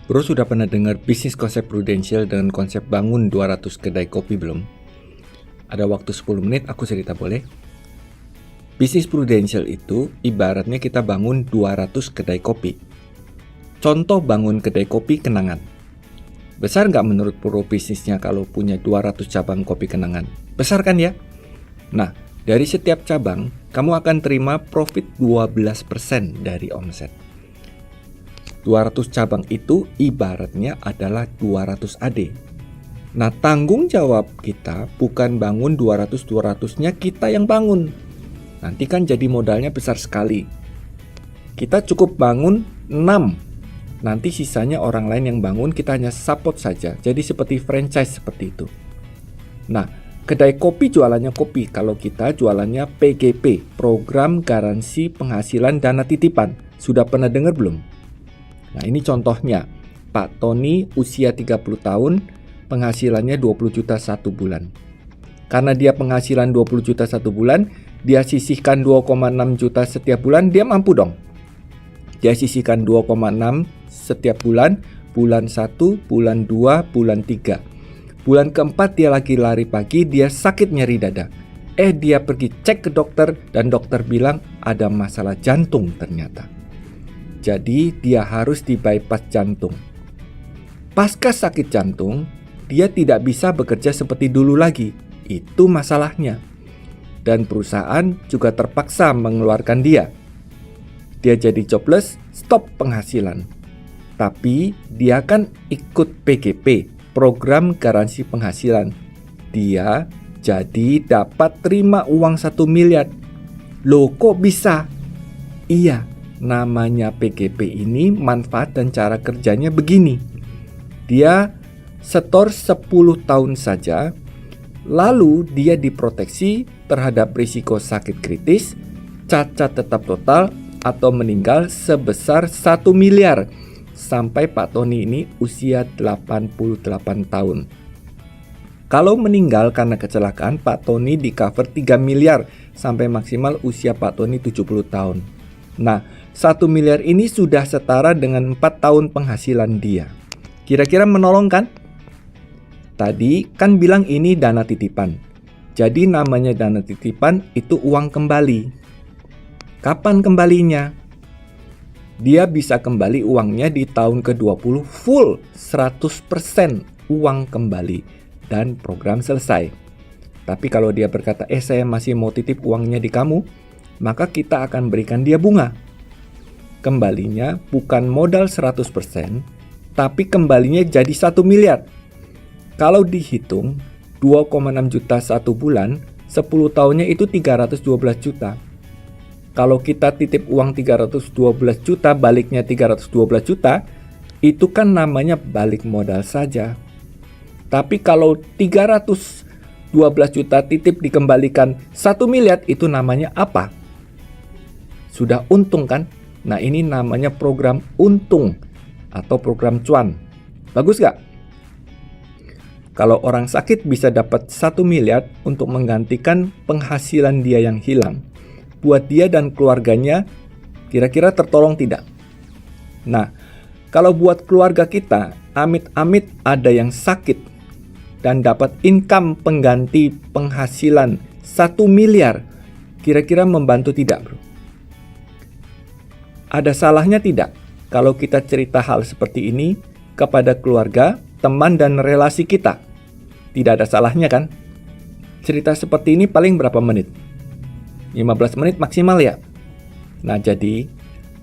Bro, sudah pernah dengar bisnis konsep Prudential dengan konsep bangun 200 kedai kopi belum? Ada waktu 10 menit, aku cerita boleh? Bisnis Prudential itu ibaratnya kita bangun 200 kedai kopi. Contoh bangun kedai kopi Kenangan. Besar nggak menurut pro bisnisnya kalau punya 200 cabang kopi Kenangan? Besar kan ya? Nah, dari setiap cabang, kamu akan terima profit 12% dari omset. 200 cabang itu ibaratnya adalah 200 AD. Nah, tanggung jawab kita bukan bangun 200-200-nya kita yang bangun. Nanti kan jadi modalnya besar sekali. Kita cukup bangun 6. Nanti sisanya orang lain yang bangun, kita hanya support saja. Jadi seperti franchise seperti itu. Nah, kedai kopi jualannya kopi. Kalau kita jualannya PGP, Program Garansi Penghasilan Dana Titipan. Sudah pernah dengar belum? Nah, ini contohnya. Pak Tony usia 30 tahun, penghasilannya 20 juta satu bulan. Karena dia penghasilan 20 juta satu bulan, dia sisihkan 2,6 juta setiap bulan, dia mampu dong. Dia sisihkan 2,6 setiap bulan, bulan 1, bulan 2, bulan 3. Bulan keempat dia lagi lari pagi, dia sakit nyeri dada. Dia pergi cek ke dokter dan dokter bilang ada masalah jantung ternyata. Jadi dia harus di bypass jantung. Pasca sakit jantung, dia tidak bisa bekerja seperti dulu lagi. Itu masalahnya. Dan perusahaan juga terpaksa mengeluarkan dia. Dia jadi jobless, stop penghasilan. Tapi dia kan ikut PGP, Program Garansi Penghasilan. Dia jadi dapat terima uang 1 miliar. Loh, kok bisa? Iya, namanya PGP ini manfaat dan cara kerjanya begini. Dia setor 10 tahun saja, lalu dia diproteksi terhadap risiko sakit kritis, cacat tetap total, atau meninggal sebesar 1 miliar. Sampai Pak Tony ini usia 88 tahun. Kalau meninggal karena kecelakaan, Pak Tony di cover 3 miliar sampai maksimal usia Pak Tony 70 tahun. Nah, 1 miliar ini sudah setara dengan 4 tahun penghasilan dia. Kira-kira menolong kan? Tadi kan bilang ini dana titipan. Jadi namanya dana titipan itu uang kembali. Kapan kembalinya? Dia bisa kembali uangnya di tahun ke-20 full 100% uang kembali dan program selesai. Tapi kalau dia berkata, saya masih mau titip uangnya di kamu, maka kita akan berikan dia bunga. Kembalinya bukan modal 100%, tapi kembalinya jadi 1 miliar. Kalau dihitung 2,6 juta satu bulan, 10 tahunnya itu 312 juta. Kalau kita titip uang 312 juta, baliknya 312 juta, itu kan namanya balik modal saja. Tapi kalau 312 juta titip dikembalikan 1 miliar, itu namanya apa? Sudah untung kan? Nah, ini namanya program untung atau program cuan. Bagus gak? Kalau orang sakit bisa dapat 1 miliar untuk menggantikan penghasilan dia yang hilang. Buat dia dan keluarganya, kira-kira tertolong tidak? Nah, kalau buat keluarga kita, amit-amit ada yang sakit dan dapat income pengganti penghasilan 1 miliar, kira-kira membantu tidak, bro? Ada salahnya tidak kalau kita cerita hal seperti ini kepada keluarga, teman, dan relasi kita? Tidak ada salahnya kan? Cerita seperti ini paling berapa menit? 15 menit maksimal ya? Nah, jadi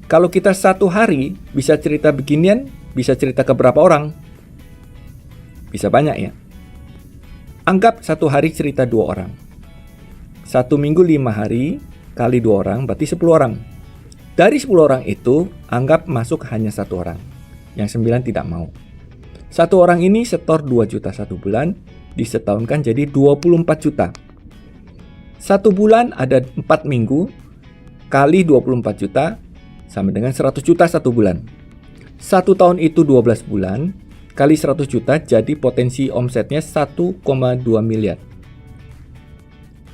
kalau kita satu hari bisa cerita beginian, bisa cerita ke berapa orang? Bisa banyak ya? Anggap satu hari cerita 2 orang. 1 minggu 5 hari kali 2 orang berarti 10 orang. Dari 10 orang itu, anggap masuk hanya 1 orang. Yang 9 tidak mau. 1 orang ini setor 2 juta satu bulan, disetahunkan jadi 24 juta. 1 bulan ada 4 minggu, kali 24 juta, sama dengan 100 juta satu bulan. 1 tahun itu 12 bulan, kali 100 juta, jadi potensi omsetnya 1,2 miliar.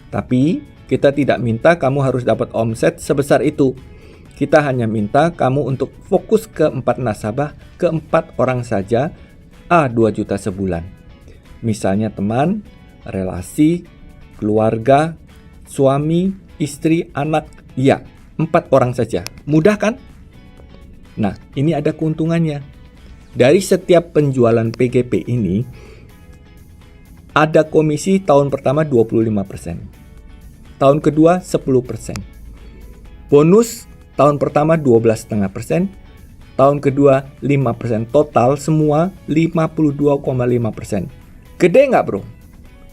Tapi, kita tidak minta kamu harus dapat omset sebesar itu. Kita hanya minta kamu untuk fokus ke 4 nasabah, ke 4 orang saja, 2 juta sebulan. Misalnya teman, relasi, keluarga, suami, istri, anak, ya, 4 orang saja. Mudah kan? Nah, ini ada keuntungannya. Dari setiap penjualan PGP ini, ada komisi tahun pertama 25%. Tahun kedua 10%. Bonus tahun pertama 12,5%, tahun kedua 5%, total semua 52,5%. Gede nggak bro?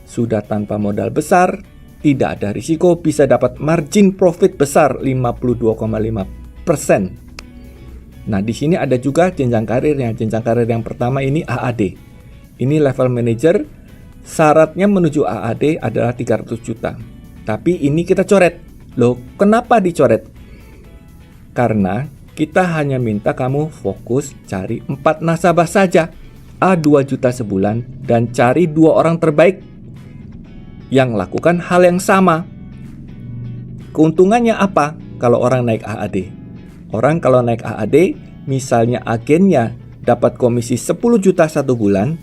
Sudah tanpa modal besar, tidak ada risiko, bisa dapat margin profit besar 52,5%. Nah di sini ada juga jenjang karirnya. Jenjang karir yang pertama ini AAD. Ini level manager, syaratnya menuju AAD adalah 300 juta. Tapi ini kita coret. Loh, kenapa dicoret? Karena kita hanya minta kamu fokus cari 4 nasabah saja, 2 juta sebulan, dan cari 2 orang terbaik yang lakukan hal yang sama. Keuntungannya apa kalau orang naik AAD? Orang kalau naik AAD, misalnya agennya dapat komisi 10 juta satu bulan,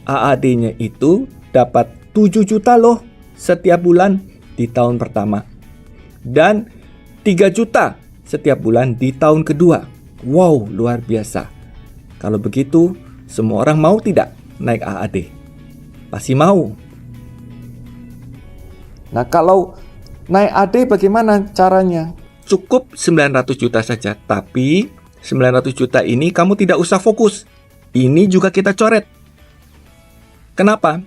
AAD-nya itu dapat 7 juta loh setiap bulan di tahun pertama. Dan 3 juta setiap bulan di tahun kedua. Wow, luar biasa. Kalau begitu, semua orang mau tidak naik AAD? Pasti mau. Nah, kalau naik AAD bagaimana caranya? Cukup 900 juta saja, tapi 900 juta ini kamu tidak usah fokus. Ini juga kita coret. Kenapa?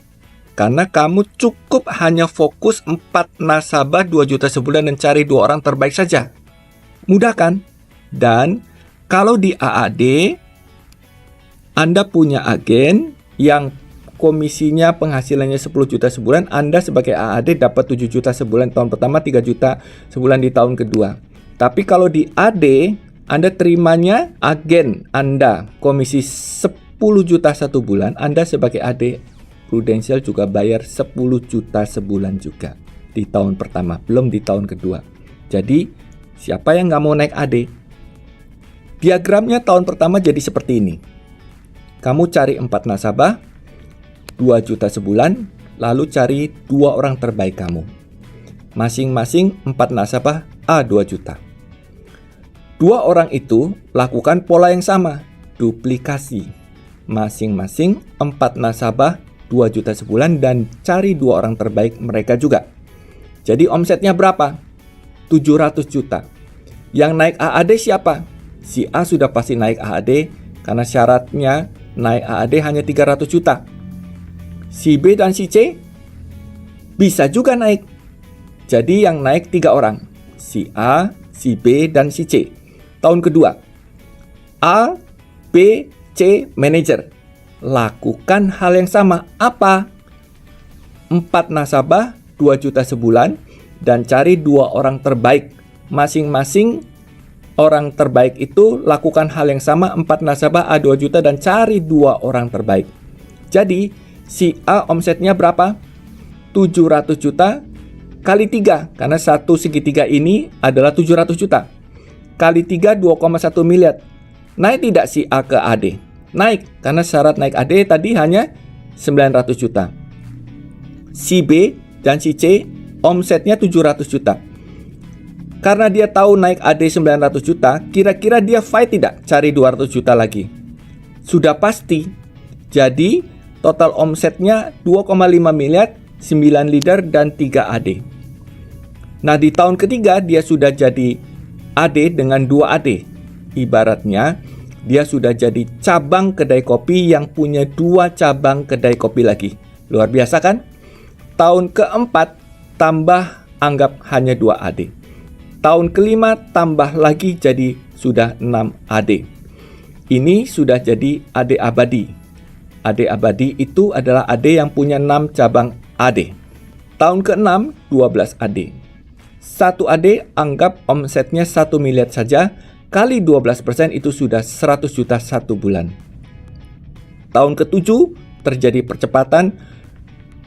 Karena kamu cukup hanya fokus 4 nasabah 2 juta sebulan dan cari 2 orang terbaik saja. Mudah kan? Dan kalau di AAD, Anda punya agen yang komisinya penghasilannya 10 juta sebulan, Anda sebagai AAD dapat 7 juta sebulan tahun pertama, 3 juta sebulan di tahun kedua. Tapi kalau di AD, Anda terimanya agen Anda komisi 10 juta satu bulan, Anda sebagai AD Prudential juga bayar 10 juta sebulan juga di tahun pertama, belum di tahun kedua. Jadi siapa yang nggak mau naik AD? Diagramnya tahun pertama jadi seperti ini. Kamu cari 4 nasabah, 2 juta sebulan, lalu cari 2 orang terbaik kamu. Masing-masing 4 nasabah, 2 juta. 2 orang itu lakukan pola yang sama, duplikasi. Masing-masing 4 nasabah, 2 juta sebulan, dan cari 2 orang terbaik mereka juga. Jadi omsetnya berapa? 700 juta. Yang naik AAD siapa? Si A sudah pasti naik AAD karena syaratnya naik AAD hanya 300 juta. Si B dan si C bisa juga naik. Jadi yang naik 3 orang. Si A, si B, dan si C. Tahun kedua, A, B, C, manager. Lakukan hal yang sama. Apa? 4 nasabah, 2 juta sebulan, dan cari 2 orang terbaik. Masing-masing orang terbaik itu lakukan hal yang sama, 4 nasabah, 2 juta, dan cari 2 orang terbaik. Jadi, si A omsetnya berapa? 700 juta kali 3, karena satu segitiga ini adalah 700 juta. Kali 3, 2,1 miliar. Naik tidak si A ke AD? Naik, karena syarat naik AD tadi hanya 900 juta. Si B dan si C omsetnya 700 juta. Karena dia tahu naik AD 900 juta, kira-kira dia fight tidak cari 200 juta lagi? Sudah pasti. Jadi, total omsetnya 2,5 miliar, 9 leader, dan 3 AD. Nah, di tahun ketiga dia sudah jadi AD dengan 2 AD. Ibaratnya, dia sudah jadi cabang kedai kopi yang punya 2 cabang kedai kopi lagi. Luar biasa kan? Tahun keempat tambah anggap hanya 2 AD. Tahun kelima tambah lagi jadi sudah 6 AD. Ini sudah jadi AD abadi. AD abadi itu adalah AD yang punya 6 cabang AD. Tahun ke-6 12 AD. 1 AD anggap omsetnya 1 miliar saja, kali 12% itu sudah 100 juta satu bulan. Tahun ke-7 terjadi percepatan,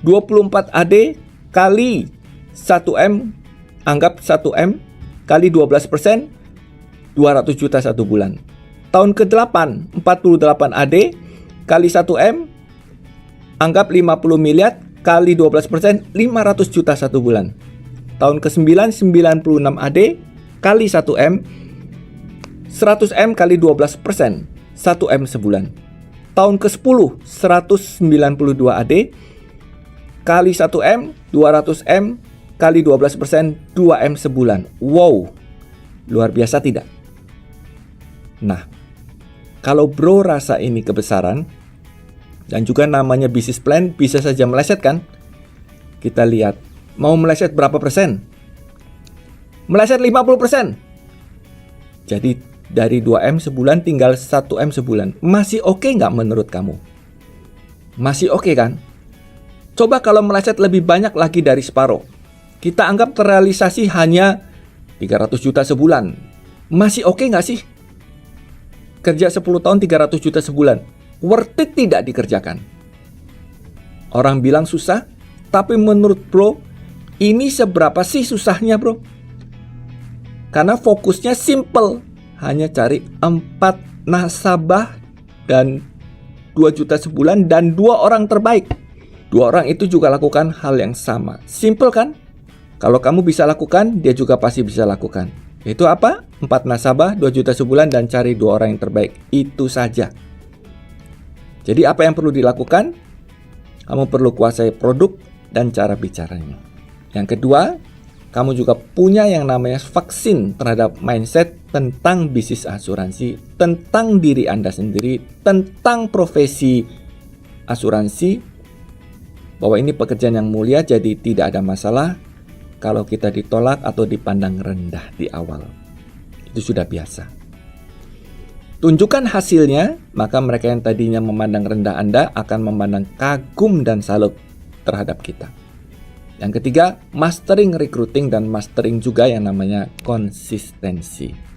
24 AD kali 1M, anggap 1M kali 12%, 200 juta satu bulan. Tahun ke-8, 48 AD kali 1M, anggap 50 miliar kali 12%, 500 juta satu bulan. Tahun ke-9, 96 AD kali 1M, 100M kali 12%, 1M sebulan. Tahun ke-10, 192 AD kali 1M, 200M kali 12%, 2M sebulan. Wow, luar biasa tidak? Nah, kalau bro rasa ini kebesaran, dan juga namanya bisnis plan bisa saja meleset kan? Kita lihat, mau meleset berapa persen? Meleset 50%. Jadi dari 2M sebulan tinggal 1M sebulan. Masih oke nggak menurut kamu? Masih oke kan? Coba kalau meleset lebih banyak lagi dari separuh. Kita anggap terrealisasi hanya 300 juta sebulan. Masih oke nggak sih? Kerja 10 tahun 300 juta sebulan. Worth it tidak dikerjakan? Orang bilang susah, tapi menurut bro, ini seberapa sih susahnya bro? Karena fokusnya simple, hanya cari 4 nasabah dan 2 juta sebulan dan 2 orang terbaik. 2 orang itu juga lakukan hal yang sama. Simple kan? Kalau kamu bisa lakukan, dia juga pasti bisa lakukan. Itu apa? 4 nasabah, 2 juta sebulan dan cari 2 orang yang terbaik. Itu saja. Jadi apa yang perlu dilakukan? Kamu perlu kuasai produk dan cara bicaranya. Yang kedua, kamu juga punya yang namanya vaksin terhadap mindset tentang bisnis asuransi, tentang diri Anda sendiri, tentang profesi asuransi, bahwa ini pekerjaan yang mulia, jadi tidak ada masalah kalau kita ditolak atau dipandang rendah di awal. Itu sudah biasa. Tunjukkan hasilnya, maka mereka yang tadinya memandang rendah Anda akan memandang kagum dan salut terhadap kita. Yang ketiga, mastering recruiting dan mastering juga yang namanya konsistensi.